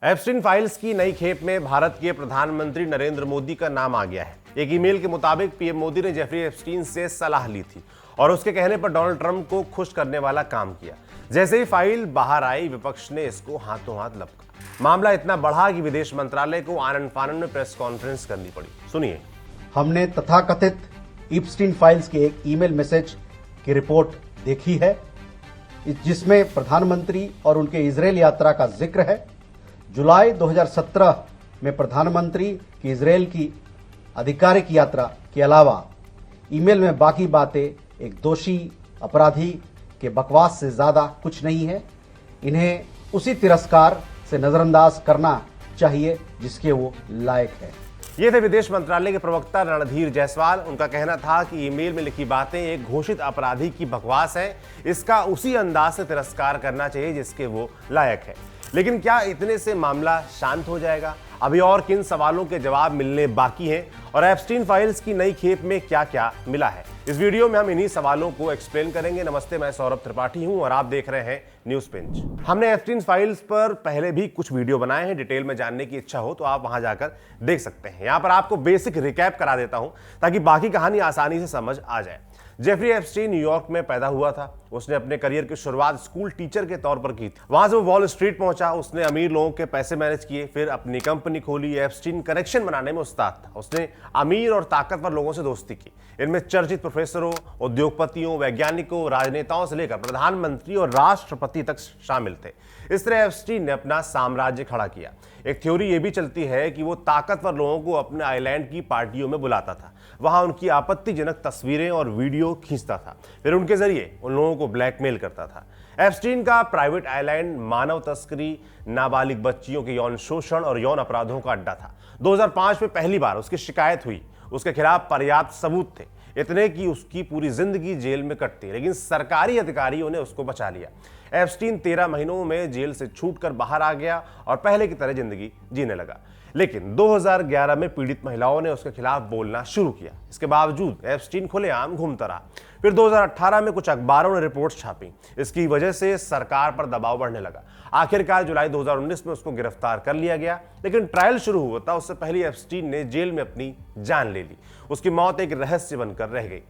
Epstein files की नई खेप में भारत के प्रधानमंत्री नरेंद्र मोदी का नाम आ गया है। एक ईमेल के मुताबिक पीएम मोदी ने जेफरी एप्स्टीन से सलाह ली थी और उसके कहने पर डोनाल्ड ट्रंप को खुश करने वाला काम किया। जैसे ही फाइल बाहर आई, विपक्ष ने इसको हाथों हाथ लपका। मामला इतना बढ़ा कि विदेश मंत्रालय को आनन फानन में प्रेस कॉन्फ्रेंस करनी पड़ी। सुनिए। हमने तथाकथित एप्स्टीन फाइल्स के एक ईमेल मैसेज की रिपोर्ट देखी है, जिसमें प्रधानमंत्री और उनके इजरायल यात्रा का जिक्र है। जुलाई 2017 में प्रधानमंत्री की इजरायल की आधिकारिक यात्रा के अलावा ईमेल में बाकी बातें एक दोषी अपराधी के बकवास से ज्यादा कुछ नहीं है। इन्हें उसी तिरस्कार से नजरअंदाज करना चाहिए जिसके वो लायक है। ये थे विदेश मंत्रालय के प्रवक्ता रणधीर जायसवाल। उनका कहना था कि ईमेल में लिखी बातें एक घोषित अपराधी की बकवास है, इसका उसी अंदाज से तिरस्कार करना चाहिए जिसके वो लायक है। लेकिन क्या इतने से मामला शांत हो जाएगा? अभी और किन सवालों के जवाब मिलने बाकी हैं और एप्स्टीन फाइल्स की नई खेप में क्या क्या मिला है? इस वीडियो में हम इन्हीं सवालों को एक्सप्लेन करेंगे। नमस्ते, मैं सौरभ त्रिपाठी हूं और आप देख रहे हैं न्यूज पिंच। हमने एप्स्टीन फाइल्स पर पहले भी कुछ वीडियो बनाए हैं। डिटेल में जानने की इच्छा हो तो आप वहां जाकर देख सकते हैं। यहां पर आपको बेसिक रिकैप करा देता हूं ताकि बाकी कहानी आसानी से समझ आ जाए। जेफरी एप्स्टीन न्यूयॉर्क में पैदा हुआ था। उसने अपने करियर की शुरुआत स्कूल टीचर के तौर पर की थी। वहां से वो वॉल स्ट्रीट पहुंचा। उसने अमीर लोगों के पैसे मैनेज किए, फिर अपनी कंपनी खोली। एप्स्टीन कनेक्शन बनाने में उस्ताद था। उसने अमीर और ताकतवर लोगों से दोस्ती की। इनमें चर्चित प्रोफेसरों, उद्योगपतियों, वैज्ञानिकों, राजनेताओं से लेकर प्रधानमंत्री और राष्ट्रपति तक शामिल थे। इस तरह एप्स्टीन ने अपना साम्राज्य खड़ा किया। एक थ्योरी ये भी चलती है कि वो ताकतवर लोगों को अपने आइलैंड की पार्टियों में बुलाता था, वहां उनकी आपत्तिजनक तस्वीरें और वीडियो खींचता था, फिर उनके जरिए उन लोगों को ब्लैकमेल करता था। एप्स्टीन का प्राइवेट आइलैंड मानव तस्करी, नाबालिग बच्चियों के यौन शोषण और यौन अपराधों का अड्डा था। 2005 में पहली बार उसकी शिकायत हुई। उसके खिलाफ पर्याप्त सबूत थे, इतने कि उसकी पूरी जिंदगी जेल में कटती, लेकिन सरकारी अधिकारियों ने उसको बचा लिया। एप्स्टीन 13 महीनों में जेल से छूटकर बाहर आ गया और पहले की तरह जिंदगी जीने लगा। लेकिन 2011 में पीड़ित महिलाओं ने उसके खिलाफ बोलना शुरू किया। इसके बावजूद एप्स्टीन खुलेआम घूमता रहा। फिर 2018 में कुछ अखबारों ने रिपोर्ट्स छापी। इसकी वजह से सरकार पर दबाव बढ़ने लगा। आखिरकार जुलाई 2019 में उसको गिरफ्तार कर लिया गया, लेकिन ट्रायल शुरू हुआ था उससे पहले एप्स्टीन ने जेल में अपनी जान ले ली। उसकी मौत एक रहस्य बनकर रह गई।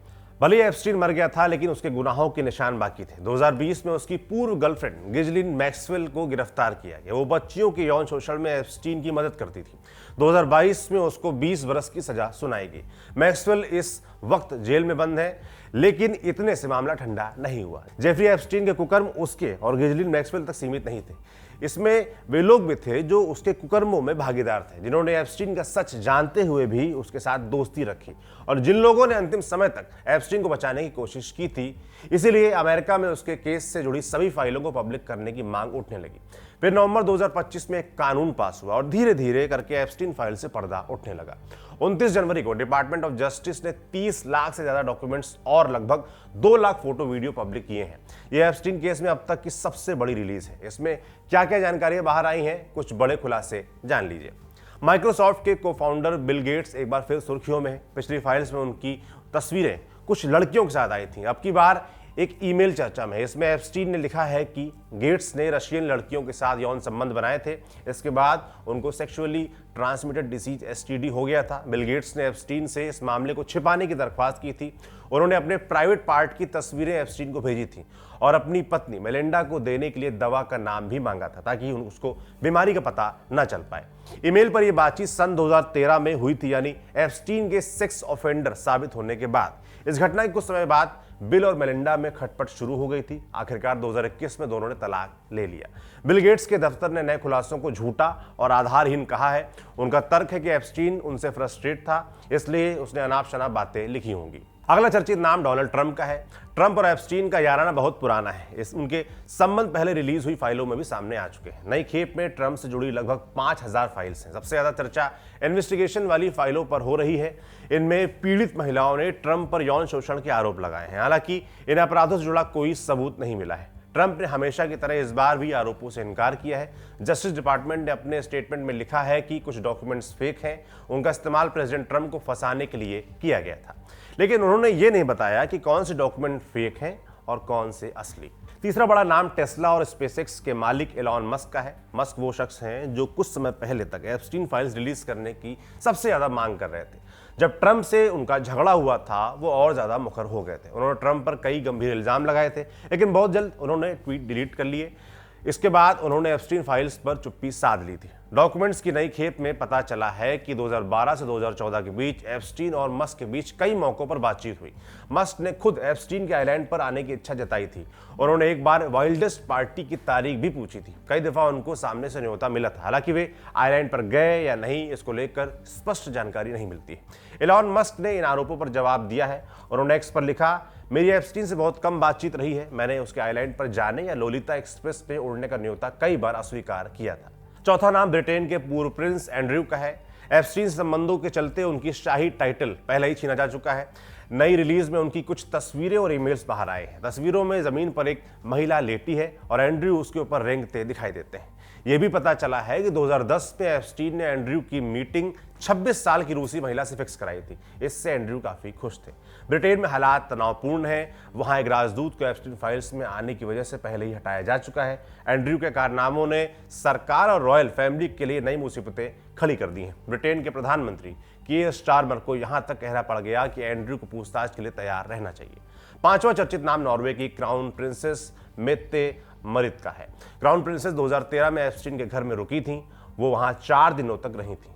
भले ही एप्स्टीन मर गया था, लेकिन उसके गुनाहों के निशान बाकी थे। 2020 में उसकी पूर्व गर्लफ्रेंड गिजलिन मैक्सवेल को गिरफ्तार किया गया। वो बच्चियों के यौन शोषण में एप्स्टीन की मदद करती थी। 2022 में उसको 20 वर्ष की सजा सुनाई गई। मैक्सवेल इस वक्त जेल में बंद है, लेकिन इतने से मामला ठंडा नहीं हुआ। जेफरी एप्स्टीन के कुकर्म उसके और गिजलिन मैक्सवेल तक सीमित नहीं थे। इसमें वे लोग भी थे जो उसके कुकर्मों में भागीदार थे, जिन्होंने एप्स्टीन का सच जानते हुए भी उसके साथ दोस्ती रखी और जिन लोगों ने अंतिम समय तक एप्स्टीन को बचाने की कोशिश की थी। इसीलिए अमेरिका में उसके केस से जुड़ी सभी फाइलों को पब्लिक करने की मांग उठने लगी। फिर नवंबर 2025 में एक कानून पास हुआ और धीरे धीरे करके एप्स्टीन फाइल से पर्दा उठने लगा। 29 जनवरी को डिपार्टमेंट ऑफ जस्टिस ने 30 लाख से ज्यादा डॉक्यूमेंट्स और लगभग 2 लाख फोटो वीडियो पब्लिक किए हैं। यह एप्स्टीन केस में अब तक की सबसे बड़ी रिलीज है। इसमें क्या क्या जानकारियां बाहर आई हैं, कुछ बड़े खुलासे जान लीजिए। माइक्रोसॉफ्ट के को फाउंडर बिल गेट्स एक बार फिर सुर्खियों में हैं। पिछली फाइल्स में उनकी तस्वीरें कुछ लड़कियों के साथ आई थी। अब की बार एक ईमेल चर्चा में। इसमें एप्स्टीन ने लिखा है कि गेट्स ने रशियन लड़कियों के साथ यौन संबंध बनाए थे। इसके बाद उनको सेक्सुअली ट्रांसमिटेड डिसीज एसटीडी हो गया था। बिल गेट्स ने एप्स्टीन से इस मामले को छिपाने की दरख्वास्त की थी। उन्होंने अपने प्राइवेट पार्ट की तस्वीरें एप्स्टीन को भेजी थी और अपनी पत्नी मेलिंडा को देने के लिए दवा का नाम भी मांगा था ताकि उसको बीमारी का पता न चल पाए। ईमेल पर यह बातचीत सन 2013 में हुई थी, यानी एप्स्टीन के सेक्स ऑफेंडर साबित होने के बाद। इस घटना के कुछ समय बाद बिल और मेलिंडा में खटपट शुरू हो गई थी। आखिरकार 2021 में दोनों ने तलाक ले लिया। बिल गेट्स के दफ्तर ने नए खुलासों को झूठा और आधारहीन कहा है। उनका तर्क है कि एप्स्टीन उनसे फ्रस्ट्रेट था, इसलिए उसने अनाप शनाप बातें लिखी होंगी। अगला चर्चित नाम डोनाल्ड ट्रंप का है। ट्रंप और एप्स्टीन का याराना बहुत पुराना है। उनके संबंध पहले रिलीज हुई फाइलों में भी सामने आ चुके हैं। नई खेप में ट्रंप से जुड़ी लगभग 5000 फाइल्स हैं। सबसे ज्यादा चर्चा इन्वेस्टिगेशन वाली फाइलों पर हो रही है। इनमें पीड़ित महिलाओं ने ट्रंप पर यौन शोषण के आरोप लगाए हैं। हालांकि इन अपराधों से जुड़ा कोई सबूत नहीं मिला है। ट्रंप ने हमेशा की तरह इस बार भी आरोपों से इनकार किया है। जस्टिस डिपार्टमेंट ने अपने स्टेटमेंट में लिखा है कि कुछ डॉक्यूमेंट्स फेक हैं। उनका इस्तेमाल प्रेसिडेंट ट्रंप को फंसाने के लिए किया गया था, लेकिन उन्होंने ये नहीं बताया कि कौन से डॉक्यूमेंट फेक हैं और कौन से असली। तीसरा बड़ा नाम टेस्ला और स्पेसएक्स के मालिक एलॉन मस्क का है। मस्क वो शख्स हैं जो कुछ समय पहले तक एप्स्टीन फाइल्स रिलीज करने की सबसे ज्यादा मांग कर रहे थे। जब ट्रंप से उनका झगड़ा हुआ था वो और ज्यादा मुखर हो गए थे। उन्होंने ट्रंप पर कई गंभीर इल्जाम लगाए थे, लेकिन बहुत जल्द उन्होंने ट्वीट डिलीट कर लिए। इसके बाद उन्होंने एप्स्टीन फाइल्स पर चुप्पी साध ली थी। डॉक्यूमेंट्स की नई खेप में पता चला है कि 2012 से 2014 के बीच एप्स्टीन और मस्क के बीच कई मौकों पर बातचीत हुई। मस्क ने खुद एप्स्टीन के आइलैंड पर आने की इच्छा जताई थी। उन्होंने एक बार वाइल्डेस्ट पार्टी की तारीख भी पूछी थी। कई दफा उनको सामने से न्योता मिला था, हालांकि वे आइलैंड पर गए या नहीं इसको लेकर स्पष्ट जानकारी नहीं मिलती है। एलॉन मस्क ने इन आरोपों पर जवाब दिया है। उन्होंने एक्स पर लिखा, मेरी एप्स्टीन से बहुत कम बातचीत रही है। मैंने उसके आइलैंड पर जाने या लोलिता एक्सप्रेस पे उड़ने का न्योता कई बार अस्वीकार किया था। चौथा नाम ब्रिटेन के पूर्व प्रिंस एंड्रयू का है। एप्स्टीन संबंधों के चलते उनकी शाही टाइटल पहले ही छीना जा चुका है। नई रिलीज में उनकी कुछ तस्वीरें और ईमेल्स बाहर आए हैं। तस्वीरों में जमीन पर एक महिला लेटी है और एंड्रयू उसके ऊपर रेंगते दिखाई देते हैं। यह भी पता चला है कि 2010 में एप्स्टीन ने एंड्रयू की मीटिंग 26 साल की रूसी महिला से फिक्स कराई थी। इससे एंड्रयू काफी खुश थे। ब्रिटेन में हालात तनावपूर्ण हैं। वहां एक राजदूत को एप्स्टीन फाइल्स में आने की वजह से पहले ही हटाया जा चुका है। एंड्रयू के कारनामों ने सरकार और रॉयल फैमिली के लिए नई मुसीबतें खड़ी कर दी हैं। ब्रिटेन के प्रधानमंत्री कीयर स्टारमर को यहां तक कहना पड़ गया कि एंड्रयू को पूछताछ के लिए तैयार रहना चाहिए। पांचवा चर्चित नाम नॉर्वे की क्राउन प्रिंसेस मेत्ते मरित का है। क्राउन प्रिंसेस 2013 में एप्स्टीन के घर में रुकी थी। वो वहां 4 दिनों तक रही थी।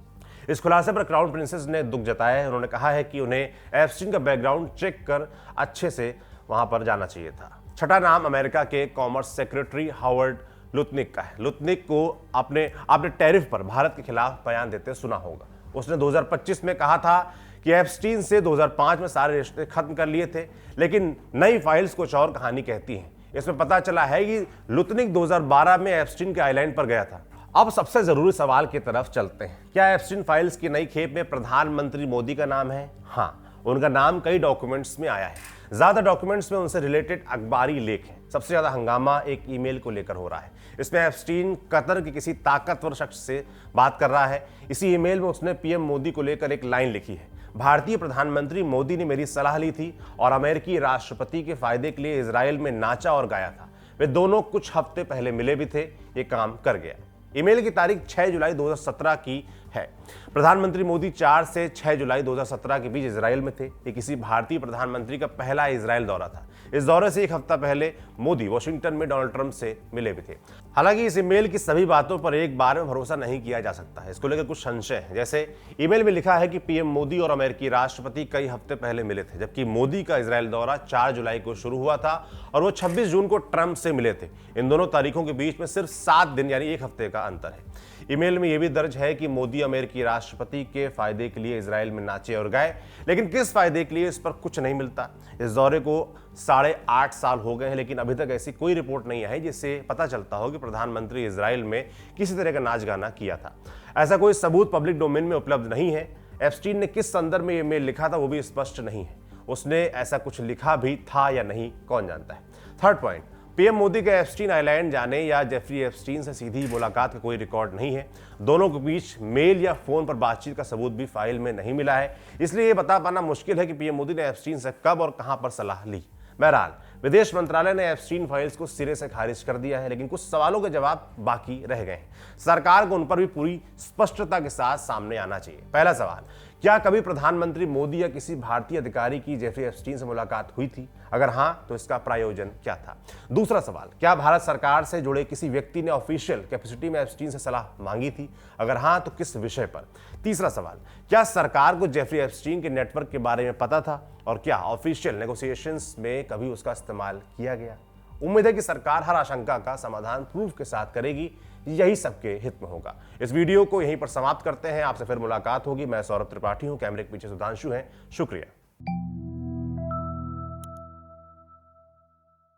इस खुलासे पर क्राउन प्रिंसेस ने दुख जताया है। उन्होंने कहा है कि उन्हें एप्स्टीन का बैकग्राउंड चेक कर अच्छे से वहां पर जाना चाहिए था। छठा नाम अमेरिका के कॉमर्स सेक्रेटरी हावर्ड लुत्निक का है। लुत्निक को आपने टैरिफ पर भारत के खिलाफ बयान देते सुना होगा। उसने 2025 में कहा था कि एप्स्टीन से 2005 में सारे रिश्ते खत्म कर लिए थे, लेकिन नई फाइल्स कुछ और कहानी कहती हैं। इसमें पता चला है कि लुत्निक 2012 में एप्स्टीन के आइलैंड पर गया था। अब सबसे जरूरी सवाल की तरफ चलते हैं। क्या एप्स्टीन फाइल्स की नई खेप में प्रधानमंत्री मोदी का नाम है? हाँ, उनका नाम कई डॉक्यूमेंट्स में आया है। ज्यादा डॉक्यूमेंट्स में उनसे रिलेटेड अखबारी लेख हैं। सबसे ज्यादा हंगामा एक ईमेल को लेकर हो रहा है। इसमें एप्स्टीन कतर के किसी ताकतवर शख्स से बात कर रहा है। इसी ईमेल में उसने पीएम मोदी को लेकर एक लाइन लिखी है, भारतीय प्रधानमंत्री मोदी ने मेरी सलाह ली थी और अमेरिकी राष्ट्रपति के फायदे के लिए इजराइल में नाचा और गाया था। वे दोनों कुछ हफ्ते पहले मिले भी थे। ये काम कर गया। ईमेल की तारीख 6 जुलाई 2017 की है। प्रधानमंत्री मोदी 4 से 6 जुलाई 2017 के बीच इजराइल में थे। ये किसी भारतीय प्रधानमंत्री का पहला इजराइल दौरा था। इस दौरे से एक हफ्ता पहले मोदी वॉशिंगटन में डोनाल्ड ट्रंप से मिले भी थे। हालांकि इस ईमेल की सभी बातों पर एक बार में भरोसा नहीं किया जा सकता है। इसको लेकर कुछ संशय है। जैसे ईमेल में लिखा है कि पीएम मोदी और अमेरिकी राष्ट्रपति कई हफ्ते पहले मिले थे, जबकि मोदी का इजराइल दौरा 4 जुलाई को शुरू हुआ था और वो 26 जून को ट्रंप से मिले थे। इन दोनों तारीखों के बीच में सिर्फ 7 दिन यानी एक हफ्ते का अंतर है। ईमेल में यह भी दर्ज है कि मोदी अमेरिकी राष्ट्रपति के फायदे के लिए इजराइल में नाचे और गाए, लेकिन किस फायदे के लिए इस पर कुछ नहीं मिलता। इस दौरे को 8.5 साल हो गए हैं, लेकिन अभी तक ऐसी कोई रिपोर्ट नहीं आई जिससे पता चलता हो कि प्रधानमंत्री इजराइल में किसी तरह का नाच गाना किया था। ऐसा कोई सबूत पब्लिक डोमेन में उपलब्ध नहीं है। एप्स्टीन ने किस संदर्भ में ईमेल लिखा था वो भी स्पष्ट नहीं है। उसने ऐसा कुछ लिखा भी था या नहीं, कौन जानता है। थर्ड पॉइंट, पीएम मोदी के एप्स्टीन आइलैंड जाने या जेफरी एप्स्टीन से सीधी मुलाकात का कोई रिकॉर्ड नहीं है। दोनों के बीच मेल या फोन पर बातचीत का सबूत भी फाइल में नहीं मिला है। इसलिए यह बता पाना मुश्किल है कि पीएम मोदी ने एप्स्टीन से कब और कहां पर सलाह ली। बहरहाल विदेश मंत्रालय ने एप्स्टीन फाइल्स को सिरे से खारिज कर दिया है, लेकिन कुछ सवालों के जवाब बाकी रह गए हैं। सरकार को उन पर भी पूरी स्पष्टता के साथ सामने आना चाहिए। पहला सवाल, क्या कभी प्रधानमंत्री मोदी या किसी भारतीय अधिकारी की जेफरी एप्स्टीन से मुलाकात हुई थी? अगर हां, तो इसका प्रायोजन क्या था? दूसरा सवाल, क्या भारत सरकार से जुड़े किसी व्यक्ति ने ऑफिशियल कैपेसिटी में एप्स्टीन से सलाह मांगी थी? अगर हां, तो किस विषय पर? तीसरा सवाल, क्या सरकार को जेफरी एप्स्टीन के नेटवर्क के बारे में पता था और क्या ऑफिशियल नेगोशिएशंस में कभी उसका इस्तेमाल किया गया? उम्मीद है कि सरकार हर आशंका का समाधान प्रूफ के साथ करेगी। यही सबके हित में होगा। इस वीडियो को यहीं पर समाप्त करते हैं। आपसे फिर मुलाकात होगी। मैं सौरभ त्रिपाठी हूं, कैमरे के पीछे सुधांशु हैं। शुक्रिया।